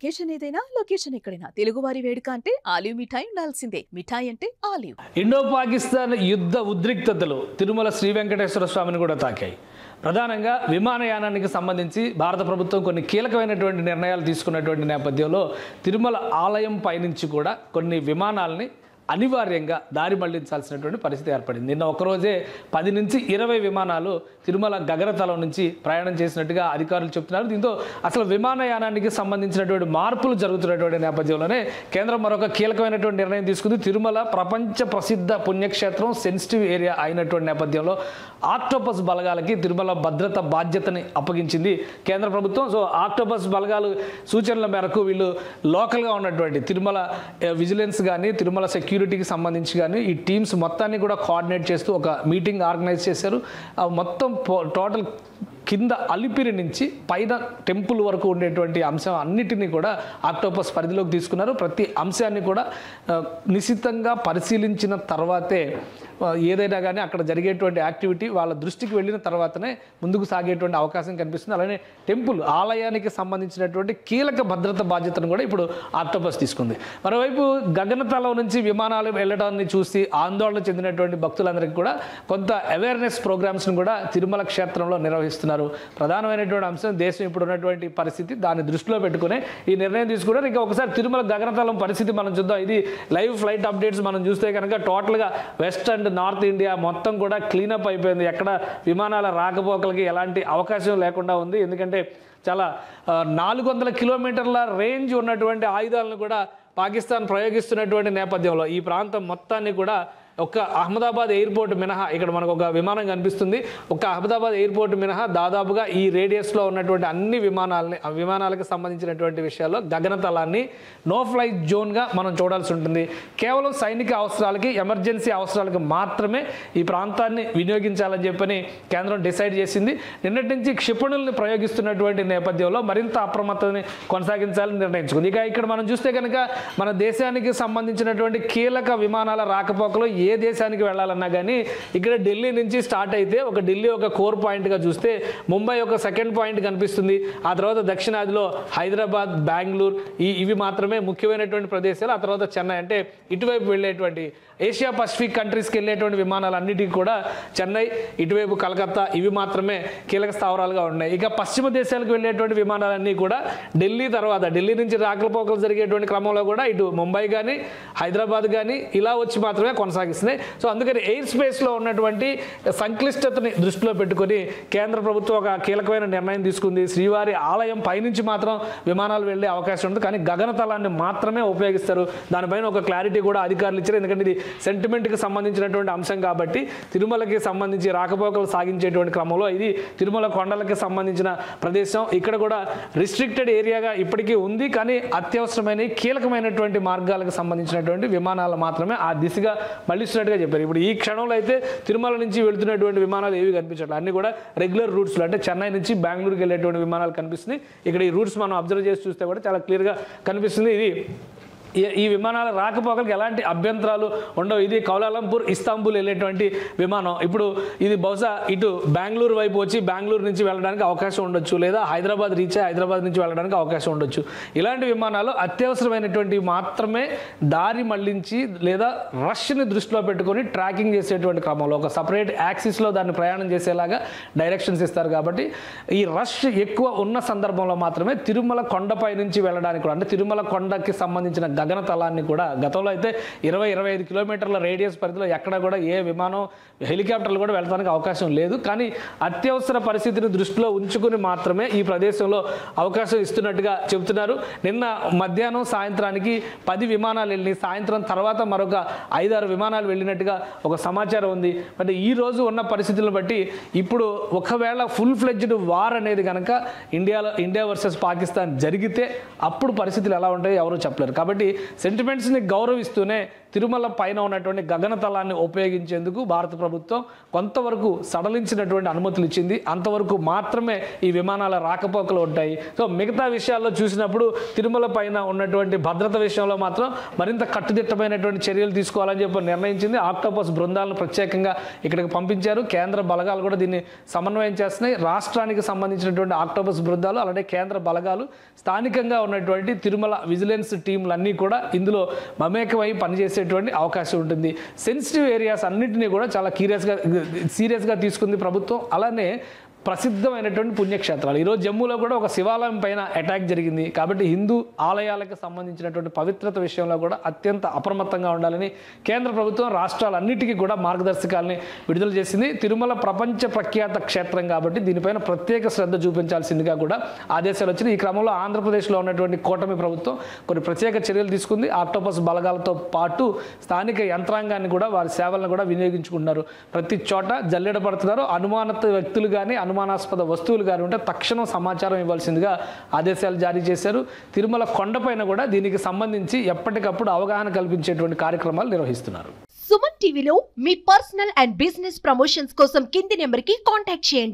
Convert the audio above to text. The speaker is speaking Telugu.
అకేషన్ ఏదైనా లొకేషన్ ఎక్కడైనా తెలుగువారి వేడుక అంటే ఆలివ్ మిఠాయి ఉండాల్సిందే. మిఠాయి అంటే ఆలివ్. ఇండో పాకిస్తాన్ యుద్ధ ఉద్రిక్తతలు తిరుమల శ్రీ వెంకటేశ్వర స్వామిని కూడా తాకాయి. ప్రధానంగా విమానయానానికి సంబంధించి భారత ప్రభుత్వం కొన్ని కీలకమైనటువంటి నిర్ణయాలు తీసుకున్నటువంటి నేపథ్యంలో తిరుమల ఆలయం పైనుంచి కూడా కొన్ని విమానాలని అనివార్యంగా దారి మళ్లించాల్సినటువంటి పరిస్థితి ఏర్పడింది. నిన్న ఒకరోజే 10 నుంచి 20 విమానాలు తిరుమల గగనతలం నుంచి ప్రయాణం చేసినట్టుగా అధికారులు చెప్తున్నారు. దీంతో అసలు విమానయానానికి సంబంధించినటువంటి మార్పులు జరుగుతున్నటువంటి నేపథ్యంలోనే కేంద్రం మరొక కీలకమైనటువంటి నిర్ణయం తీసుకుంది. తిరుమల ప్రపంచ ప్రసిద్ధ పుణ్యక్షేత్రం, సెన్సిటివ్ ఏరియా అయినటువంటి నేపథ్యంలో ఆక్టోపస్ బలగాలకి తిరుమల భద్రత బాధ్యతని అప్పగించింది కేంద్ర ప్రభుత్వం. సో ఆక్టోపస్ బలగాలు సూచనల మేరకు వీళ్ళు లోకల్గా ఉన్నటువంటి తిరుమల విజిలెన్స్ కానీ తిరుమల సెక్యూరిటీకి సంబంధించి కానీ ఈ టీమ్స్ మొత్తాన్ని కూడా కోఆర్డినేట్ చేస్తూ ఒక మీటింగ్ ఆర్గనైజ్ చేశారు. మొత్తం టోటల్ కింద అలిపిరి నుంచి పైన టెంపుల్ వరకు ఉండేటువంటి అంశం అన్నిటినీ కూడా ఆక్టోపస్ పరిధిలోకి తీసుకున్నారు. ప్రతి అంశాన్ని కూడా నిశితంగా పరిశీలించిన తర్వాతే ఏదైనా కానీ అక్కడ జరిగేటువంటి యాక్టివిటీ వాళ్ళ దృష్టికి వెళ్ళిన తర్వాతనే ముందుకు సాగేటువంటి అవకాశం కనిపిస్తుంది. అలానే టెంపుల్ ఆలయానికి సంబంధించినటువంటి కీలక భద్రత బాధ్యతను కూడా ఇప్పుడు ఆక్టోపస్ తీసుకుంది. మరోవైపు గగనతలం నుంచి విమానాలు వెళ్ళడాన్ని చూసి ఆందోళన చెందినటువంటి భక్తులందరికీ కూడా కొంత అవేర్నెస్ ప్రోగ్రామ్స్ను కూడా తిరుమల క్షేత్రంలో నిర్వహిస్తున్నారు. ప్రధానమైనటువంటి అంశం దేశం ఇప్పుడు ఉన్నటువంటి పరిస్థితి, దాన్ని దృష్టిలో పెట్టుకునే ఈ నిర్ణయం తీసుకున్నారు. ఇంకా ఒకసారి తిరుమల గగనతలం పరిస్థితి మనం చూద్దాం. ఇది లైవ్ ఫ్లైట్ అప్డేట్స్ మనం చూస్తే కనుక టోటల్గా వెస్ట్ అండ్ నార్త్ ఇండియా మొత్తం కూడా క్లీనప్ అయిపోయింది. ఎక్కడ విమానాల రాకపోకలకి ఎలాంటి అవకాశం లేకుండా ఉంది. ఎందుకంటే చాలా 400 కిలోమీటర్ల రేంజ్ ఉన్నటువంటి ఆయుధాలను కూడా పాకిస్తాన్ ప్రయోగిస్తున్నటువంటి నేపథ్యంలో ఈ ప్రాంతం మొత్తాన్ని కూడా ఒక్క అహ్మదాబాద్ ఎయిర్పోర్ట్ మినహా, ఇక్కడ మనకు ఒక విమానం కనిపిస్తుంది, ఒక్క అహ్మదాబాద్ ఎయిర్పోర్ట్ మినహా దాదాపుగా ఈ రేడియస్లో ఉన్నటువంటి అన్ని విమానాలకు సంబంధించినటువంటి విషయాల్లో గగనతలాన్ని నో ఫ్లై జోన్గా మనం చూడాల్సి ఉంటుంది. కేవలం సైనిక అవసరాలకి, ఎమర్జెన్సీ అవసరాలకు మాత్రమే ఈ ప్రాంతాన్ని వినియోగించాలని చెప్పని కేంద్రం డిసైడ్ చేసింది. నిన్నటి నుంచి క్షిపణుల్ని ప్రయోగిస్తున్నటువంటి నేపథ్యంలో మరింత అప్రమత్తని కొనసాగించాలని నిర్ణయించుకుంది. ఇక ఇక్కడ మనం చూస్తే కనుక మన దేశానికి సంబంధించినటువంటి కీలక విమానాల రాకపోకలు ఏ దేశానికి వెళ్ళాలన్నా కానీ ఇక్కడ ఢిల్లీ నుంచి స్టార్ట్ అయితే ఢిల్లీ ఒక కోర్ పాయింట్గా చూస్తే ముంబై ఒక సెకండ్ పాయింట్ కనిపిస్తుంది. ఆ తర్వాత దక్షిణాదిలో హైదరాబాద్, బెంగళూరు ఇవి మాత్రమే ముఖ్యమైనటువంటి ప్రదేశాలు. ఆ తర్వాత చెన్నై, అంటే ఇటువైపు వెళ్ళేటువంటి ఏషియా పసిఫిక్ కంట్రీస్కి వెళ్ళేటువంటి విమానాలన్నిటికీ కూడా చెన్నై, ఇటువైపు కలకత్తా ఇవి మాత్రమే కీలక స్థావరాలుగా ఉన్నాయి. ఇక పశ్చిమ దేశాలకు వెళ్ళేటువంటి విమానాలన్నీ కూడా ఢిల్లీ తర్వాత ఢిల్లీ నుంచి రాకపోకలు జరిగేటువంటి క్రమంలో కూడా ఇటు ముంబై కానీ హైదరాబాద్ కానీ ఇలా వచ్చి మాత్రమే కొనసాగిస్తున్నాయి. సో అందుకని ఎయిర్ స్పేస్లో ఉన్నటువంటి సంక్లిష్టతని దృష్టిలో పెట్టుకొని కేంద్ర ప్రభుత్వం ఒక కీలకమైన నిర్ణయం తీసుకుంది. శ్రీవారి ఆలయం పైనుంచి మాత్రం విమానాలు వెళ్ళే అవకాశం ఉంటుంది, కానీ గగనతలాన్ని మాత్రమే ఉపయోగిస్తారు. దానిపైన ఒక క్లారిటీ కూడా అధికారులు ఇచ్చారు. ఎందుకంటే ఇది సెంటిమెంట్కి సంబంధించినటువంటి అంశం కాబట్టి తిరుమలకి సంబంధించి రాకపోకలు సాగించేటువంటి క్రమంలో ఇది తిరుమల కొండలకి సంబంధించిన ప్రదేశం. ఇక్కడ కూడా రిస్ట్రిక్టెడ్ ఏరియాగా ఇప్పటికీ ఉంది, కానీ అత్యవసరమైన కీలకమైనటువంటి మార్గాలకు సంబంధించినటువంటి విమానాలు మాత్రమే ఆ దిశగా మళ్ళిస్తున్నట్టుగా చెప్పారు. ఇప్పుడు ఈ క్షణంలో అయితే తిరుమల నుంచి వెళుతున్నటువంటి విమానాలు ఏవి కనిపించట్లేదు, అన్ని కూడా రెగ్యులర్ రూట్స్లో, అంటే చెన్నై నుంచి బెంగళూరుకి వెళ్ళేటువంటి విమానాలు కనిపిస్తున్నాయి. ఇక్కడ ఈ రూట్స్ మనం అబ్జర్వ్ చేసి చూస్తే కూడా చాలా క్లియర్గా కనిపిస్తుంది. ఇది ఈ విమానాల రాకపోకలకు ఎలాంటి అభ్యంతరాలు ఉండవు. ఇది కౌలాలంపూర్, ఇస్తాంబుల్ వెళ్ళేటువంటి విమానం. ఇప్పుడు ఇది బహుశా ఇటు బెంగళూరు వైపు వచ్చి బెంగళూరు నుంచి వెళ్ళడానికి అవకాశం ఉండొచ్చు, లేదా హైదరాబాద్ రీచ్ అయ్యి హైదరాబాద్ నుంచి వెళ్ళడానికి అవకాశం ఉండొచ్చు. ఇలాంటి విమానాలు అత్యవసరమైనటువంటి మాత్రమే దారి మళ్లించి లేదా రష్ని దృష్టిలో పెట్టుకొని ట్రాకింగ్ చేసేటువంటి క్రమంలో ఒక సపరేట్ యాక్సిస్లో దాన్ని ప్రయాణం చేసేలాగా డైరెక్షన్స్ ఇస్తారు. కాబట్టి ఈ రష్ ఎక్కువ ఉన్న సందర్భంలో మాత్రమే తిరుమల కొండపై నుంచి వెళ్ళడానికి కూడా, అంటే తిరుమల కొండకి సంబంధించిన గగనతలాన్ని కూడా గతంలో అయితే 20-25 కిలోమీటర్ల రేడియస్ పరిధిలో ఎక్కడ కూడా ఏ విమానం, హెలికాప్టర్లు కూడా వెళ్ళడానికి అవకాశం లేదు. కానీ అత్యవసర పరిస్థితిని దృష్టిలో ఉంచుకుని మాత్రమే ఈ ప్రదేశంలో అవకాశం ఇస్తున్నట్టుగా చెబుతున్నారు. నిన్న మధ్యాహ్నం సాయంత్రానికి 10 విమానాలు వెళ్ళి సాయంత్రం తర్వాత మరొక 5-6 విమానాలు వెళ్ళినట్టుగా ఒక సమాచారం ఉంది. అంటే ఈ రోజు ఉన్న పరిస్థితులను బట్టి ఇప్పుడు ఒకవేళ ఫుల్ ఫ్లెడ్జ్డ్ వార్ అనేది కనుక ఇండియా వర్సెస్ పాకిస్తాన్ జరిగితే అప్పుడు పరిస్థితులు ఎలా ఉంటాయో ఎవరూ చెప్పలేరు. కాబట్టి సెంటిమెంట్స్ని గౌరవిస్తూనే తిరుమల పైన ఉన్నటువంటి గగనతలాన్ని ఉపయోగించేందుకు భారత ప్రభుత్వం కొంతవరకు సడలించినటువంటి అనుమతులు ఇచ్చింది. అంతవరకు మాత్రమే ఈ విమానాల రాకపోకలు ఉంటాయి. సో మిగతా విషయాల్లో చూసినప్పుడు తిరుమల పైన ఉన్నటువంటి భద్రత విషయంలో మాత్రం మరింత కట్టుదిట్టమైనటువంటి చర్యలు తీసుకోవాలని చెప్పి నిర్ణయించింది. ఆక్టోపస్ బృందాలను ప్రత్యేకంగా ఇక్కడికి పంపించారు. కేంద్ర బలగాలు కూడా దీన్ని సమన్వయం చేస్తున్నాయి. రాష్ట్రానికి సంబంధించినటువంటి ఆక్టోపస్ బృందాలు అలాగే కేంద్ర బలగాలు స్థానికంగా ఉన్నటువంటి తిరుమల విజిలెన్స్ టీంలన్నీ కూడా ఇందులో మమేకమై పనిచేసేటువంటి అవకాశం ఉంటుంది. సెన్సిటివ్ ఏరియాస్ అన్నింటినీ కూడా చాలా సీరియస్గా తీసుకుంది ప్రభుత్వం. అలానే ప్రసిద్ధమైనటువంటి పుణ్యక్షేత్రాలు, ఈరోజు జమ్మూలో కూడా ఒక శివాలయం పైన అటాక్ జరిగింది కాబట్టి హిందూ ఆలయాలకు సంబంధించినటువంటి పవిత్రత విషయంలో కూడా అత్యంత అప్రమత్తంగా ఉండాలని కేంద్ర ప్రభుత్వం రాష్ట్రాలన్నిటికీ కూడా మార్గదర్శకాలని విడుదల చేసింది. తిరుమల ప్రపంచ ప్రఖ్యాత క్షేత్రం కాబట్టి దీనిపైన ప్రత్యేక శ్రద్ధ చూపించాల్సిందిగా కూడా ఆదేశాలు వచ్చినాయి. ఈ క్రమంలో ఆంధ్రప్రదేశ్లో ఉన్నటువంటి కూటమి ప్రభుత్వం కొన్ని ప్రత్యేక చర్యలు తీసుకుంది. ఆక్టోపస్ బలగాలతో పాటు స్థానిక యంత్రాంగాన్ని కూడా వారి సేవలను కూడా వినియోగించుకుంటున్నారు. ప్రతి చోట జల్లెడ పడుతున్నారు. అనుమానిత వ్యక్తులు కానీ అనుమానాస్పద వస్తువులు కానీ ఉంటే తక్షణం సమాచారం ఇవ్వాల్సిందిగా ఆదేశాలు జారీ చేశారు. తిరుమల కొండపైన కూడా దీనికి సంబంధించి ఎప్పటికప్పుడు అవగాహన కల్పించేటువంటి కార్యక్రమాలు నిర్వహిస్తున్నారు. సుమన్ టీవీలో మీ పర్సనల్ అండ్ బిజినెస్ ప్రమోషన్స్ కోసం కింది నెంబర్కి కాంటాక్ట్ చేయండి.